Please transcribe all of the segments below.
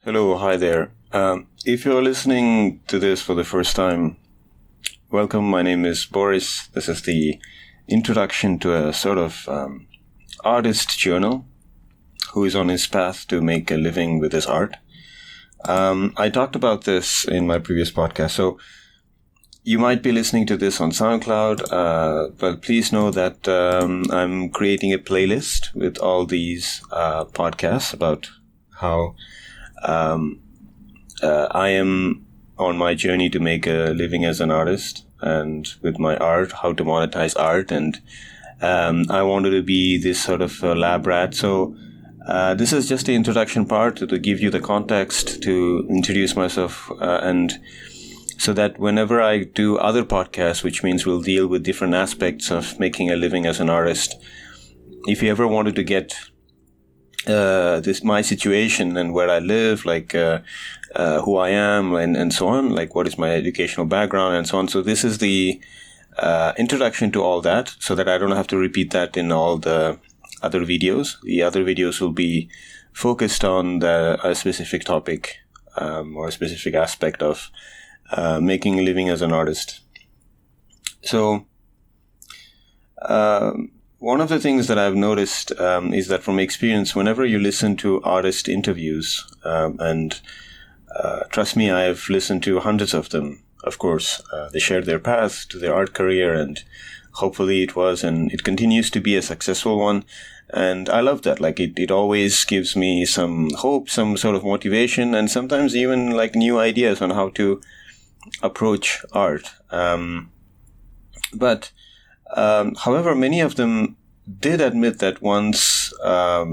Hello, hi there. If you're listening to this for the first time, welcome. My name is Boris. This is the introduction to a sort of artist journal who is on his path to make a living with his art. I talked about this in my previous podcast, so you might be listening to this on SoundCloud, but please know that I'm creating a playlist with all these podcasts about how I am on my journey to make a living as an artist and with my art, how to monetize art. And I wanted to be this sort of lab rat. So this is just the introduction part to give you the context, to introduce myself, and so that whenever I do other podcasts, which means we'll deal with different aspects of making a living as an artist, if you ever wanted to get my situation and where I live, like who I am and so on, like what is my educational background and so on. So this is the introduction to all that, so that I don't have to repeat that in all the other videos. The other videos will be focused on a specific topic or a specific aspect of making a living as an artist. So one of the things that I've noticed is that from experience, whenever you listen to artist interviews, and trust me, I've listened to hundreds of them, of course, they shared their path to their art career, and hopefully it was, and it continues to be a successful one. And I love that. Like it always gives me some hope, some sort of motivation, and sometimes even like new ideas on how to approach art. But however, many of them did admit that once a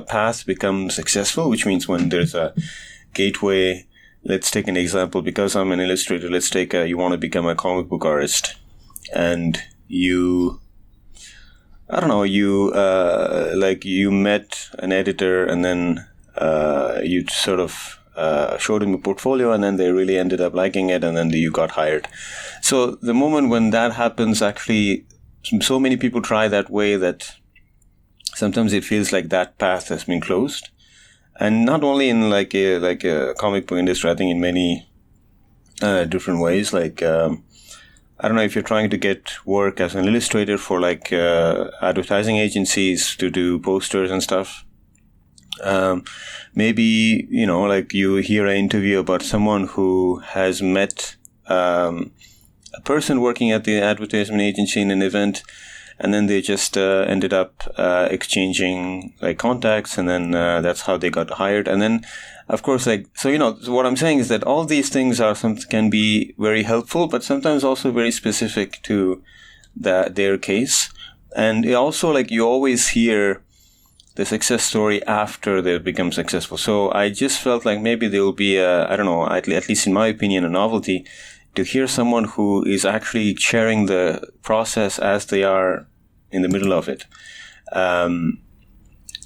path becomes successful, which means when there's a gateway, let's take an example, because I'm an illustrator, let's take you want to become a comic book artist, and you met an editor, and then you sort of showed him a portfolio, and then they really ended up liking it, and then you got hired. So the moment when that happens, actually, so many people try that way that sometimes it feels like that path has been closed. And not only in like a comic book industry, I think in many different ways. Like I don't know, if you're trying to get work as an illustrator for like advertising agencies to do posters and stuff. Maybe, like you hear an interview about someone who has met a person working at the advertisement agency in an event, and then they just ended up exchanging like contacts, and then that's how they got hired. And then, of course, so what I'm saying is that all these things can be very helpful, but sometimes also very specific to their case. And it also, like, you always hear the success story after they've become successful. So I just felt like maybe there will be at least in my opinion, a novelty to hear someone who is actually sharing the process as they are in the middle of it. I'm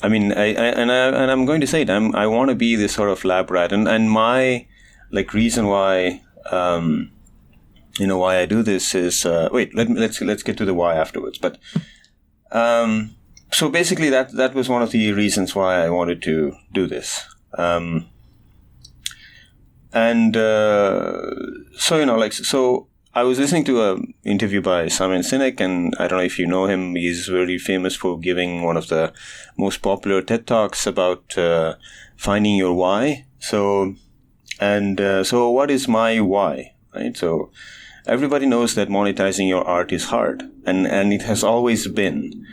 going to say it. I want to be this sort of lab rat, and my reason why why I do this is let's get to the why afterwards. But so basically that was one of the reasons why I wanted to do this. So I was listening to an interview by Simon Sinek, and I don't know if you know him. He's very famous for giving one of the most popular TED Talks about finding your why. So what is my why, right? So everybody knows that monetizing your art is hard, and it has always been.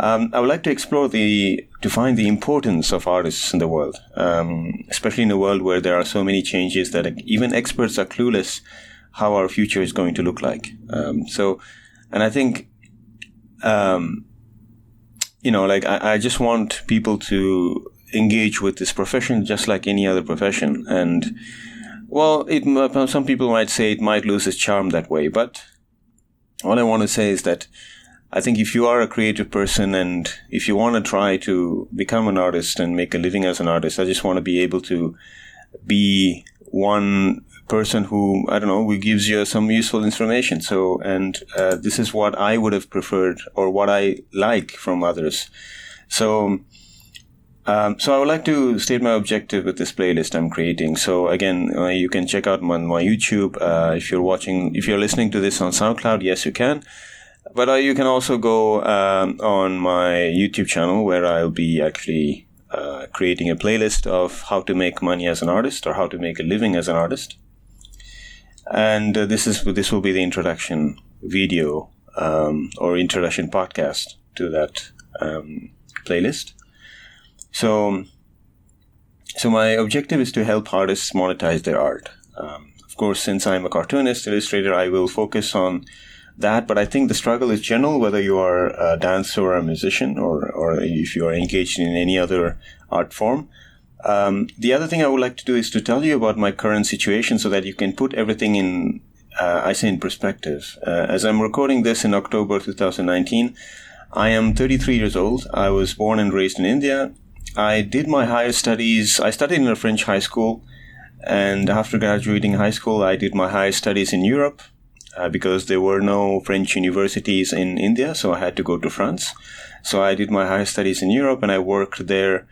I would like to explore to find the importance of artists in the world, especially in a world where there are so many changes that even experts are clueless how our future is going to look like. And I think, I just want people to engage with this profession just like any other profession. And, well, some people might say it might lose its charm that way, but all I want to say is that I think if you are a creative person and if you want to try to become an artist and make a living as an artist, I just want to be able to be one person who gives you some useful information. So, and this is what I would have preferred or what I like from others. So So I would like to state my objective with this playlist I'm creating. So again, you can check out my YouTube. If you're listening to this on SoundCloud, yes, you can. But you can also go on my YouTube channel, where I'll be actually creating a playlist of how to make money as an artist, or how to make a living as an artist. And this will be the introduction video or introduction podcast to that playlist. So my objective is to help artists monetize their art. Of course, since I'm a cartoonist, illustrator, I will focus on that. But I think the struggle is general, whether you are a dancer or a musician, or if you are engaged in any other art form. The other thing I would like to do is to tell you about my current situation, so that you can put everything in perspective. As I'm recording this in October 2019, I am 33 years old. I was born and raised in India. I did my higher studies. I studied in a French high school, and after graduating high school, I did my higher studies in Europe because there were no French universities in India, so I had to go to France. So I did my higher studies in Europe, and I worked there.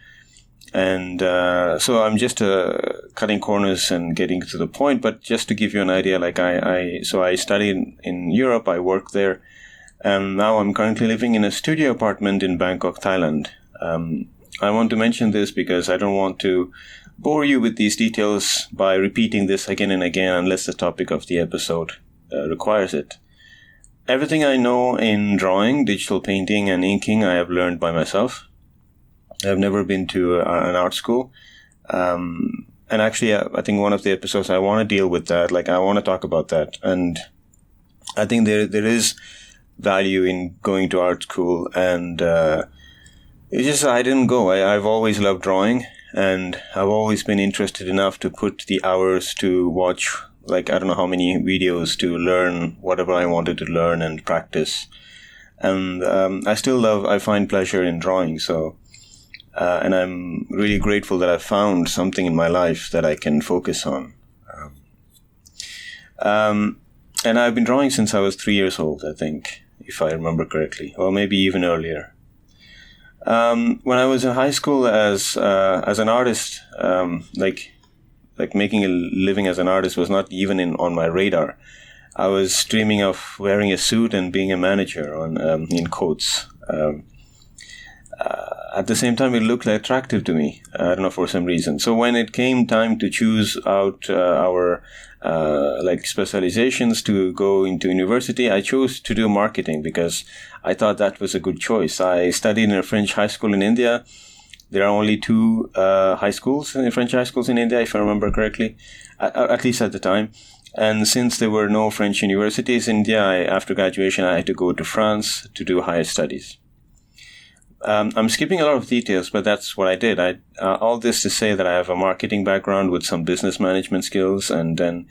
And so I'm just cutting corners and getting to the point. But just to give you an idea, like I studied in Europe. I worked there, and now I'm currently living in a studio apartment in Bangkok, Thailand. I want to mention this because I don't want to bore you with these details by repeating this again and again, unless the topic of the episode requires it. Everything I know in drawing, digital painting, and inking, I have learned by myself. I've never been to an art school. And actually, I think one of the episodes I want to deal with that, like I want to talk about that. And I think there is value in going to art school, and it's just I didn't go. I've always loved drawing, and I've always been interested enough to put the hours to watch, like I don't know how many videos to learn whatever I wanted to learn and practice. And I find pleasure in drawing. So, and I'm really grateful that I found something in my life that I can focus on. And I've been drawing since I was 3 years old, I think, if I remember correctly, or maybe even earlier. When I was in high school as an artist, like making a living as an artist was not even on my radar. I was dreaming of wearing a suit and being a manager in quotes. At the same time, it looked attractive to me. I don't know, for some reason. So when it came time to choose out our specializations to go into university, I chose to do marketing because I thought that was a good choice. I studied in a French high school in India. There are only two French high schools in India, if I remember correctly, at least at the time. And since there were no French universities in India, after graduation, I had to go to France to do higher studies. I'm skipping a lot of details, but that's what I did. All this to say that I have a marketing background with some business management skills. And then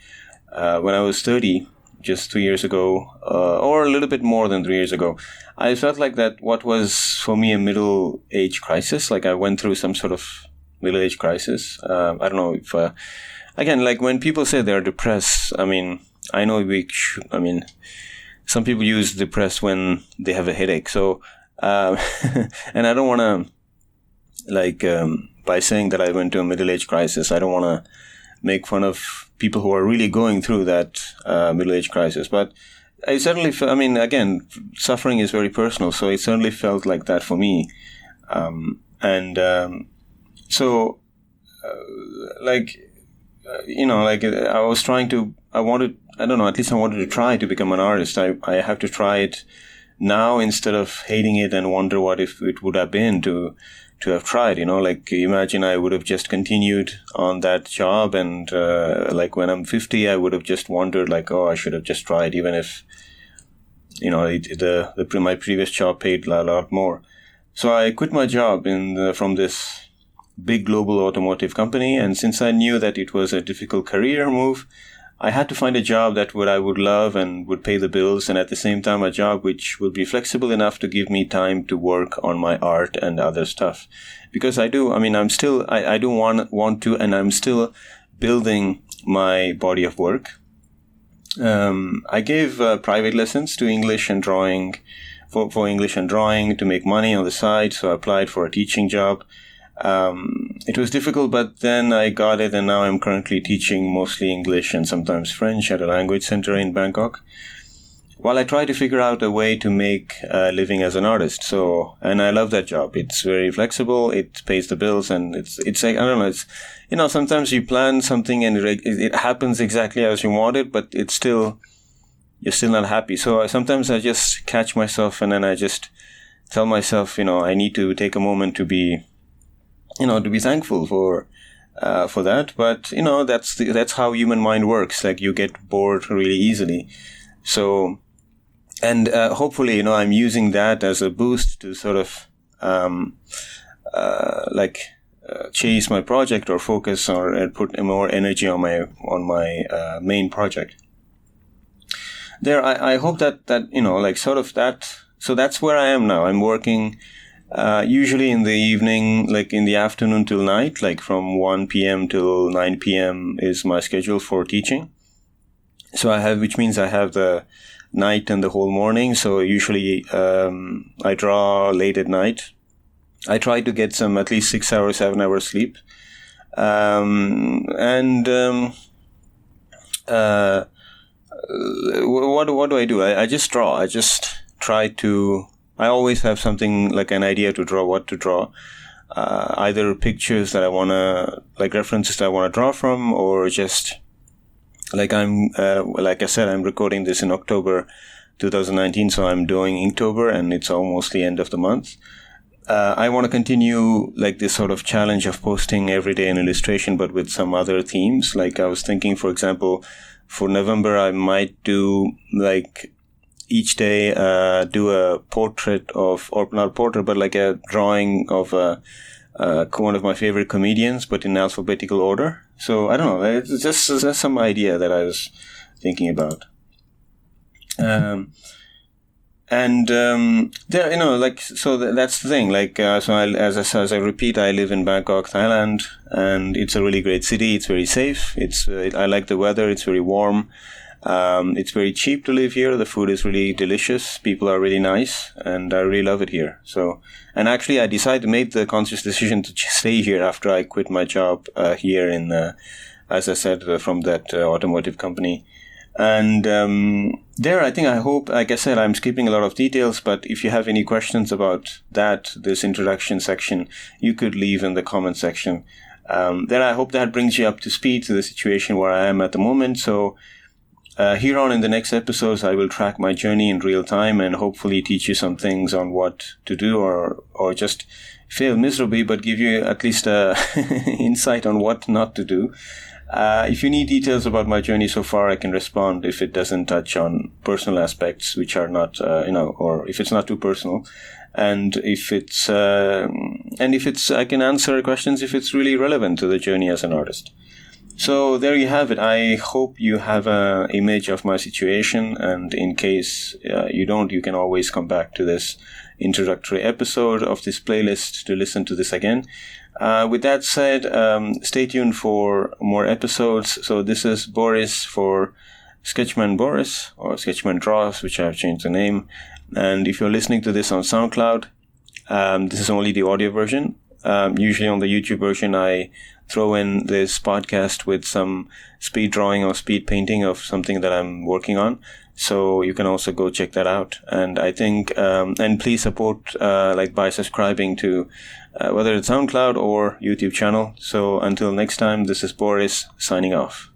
when I was 30, just 3 years ago, or a little bit more than 3 years ago, I felt like that what was for me a middle-age crisis, like I went through some sort of middle-age crisis. I don't know if, again, like when people say they're depressed, I mean, I know some people use depressed when they have a headache. So, and I don't want to, by saying that I went to a middle-age crisis, I don't want to make fun of people who are really going through that middle-age crisis. But I certainly again, suffering is very personal, so it certainly felt like that for me. I wanted to try to become an artist. I have to try it now instead of hating it and wonder what if it would have been to have tried, imagine I would have just continued on that job and when I'm 50, I would have just wondered I should have just tried, even if, my previous job paid a lot more. So I quit my job from this big global automotive company. And since I knew that it was a difficult career move, I had to find a job that I would love and would pay the bills, and at the same time a job which would be flexible enough to give me time to work on my art and other stuff. Because I do want to, and I'm still building my body of work. I gave private lessons to English and drawing, for English and drawing to make money on the side, so I applied for a teaching job. It was difficult, but then I got it, and now I'm currently teaching mostly English and sometimes French at a language center in Bangkok, while I try to figure out a way to make a living as an artist. So, and I love that job. It's very flexible. It pays the bills, and it's like, I don't know, it's, sometimes you plan something and it happens exactly as you want it, but you're still not happy. So sometimes I just catch myself, and then I just tell myself, I need to take a moment to be thankful for that. But, that's how human mind works. Like, you get bored really easily. So, and hopefully, I'm using that as a boost to sort of chase my project or focus or put more energy on my main project. I hope that sort of that. So that's where I am now. I'm working usually in the evening, like in the afternoon till night, like from 1 p.m. till 9 p.m. is my schedule for teaching. So which means I have the night and the whole morning. So usually I draw late at night. I try to get at least 6 hours, 7 hours sleep. What do I do? I just draw. I just try to. I always have something like an idea to draw, what to draw. Either pictures that I want to, like references that I want to draw from, or just like like I said, I'm recording this in October 2019, so I'm doing Inktober, and it's almost the end of the month. I want to continue like this sort of challenge of posting every day an illustration, but with some other themes. Like I was thinking, for example, for November, I might do like each day do a portrait of, or not a portrait, but like a drawing of one of my favorite comedians, but in alphabetical order. So I don't know, it's just some idea that I was thinking about. There, so that's the thing. Like, as I repeat, I live in Bangkok, Thailand, and it's a really great city. It's very safe. I like the weather. It's very warm. It's very cheap to live here. The food is really delicious. People are really nice, and I really love it here. So, and actually, I made the conscious decision to stay here after I quit my job here in, as I said, from that automotive company. And there, I hope, like I said, I'm skipping a lot of details, but if you have any questions about this introduction section, you could leave in the comment section. Then I hope that brings you up to speed to the situation where I am at the moment. So here on in the next episodes, I will track my journey in real time and hopefully teach you some things on what to do, or just fail miserably, but give you at least insight on what not to do. If you need details about my journey so far, I can respond if it doesn't touch on personal aspects, which are not, or if it's not too personal. And if I can answer questions if it's really relevant to the journey as an artist. So there you have it. I hope you have an image of my situation, and in case you don't, you can always come back to this introductory episode of this playlist to listen to this again. With that said, stay tuned for more episodes. So this is Boris for Sketchman Boris, or Sketchman Draws, which I've changed the name. And if you're listening to this on SoundCloud, this is only the audio version. Usually on the YouTube version, I throw in this podcast with some speed drawing or speed painting of something that I'm working on. So you can also go check that out. And I think, and please support, by subscribing to whether it's SoundCloud or YouTube channel. So until next time, this is Boris signing off.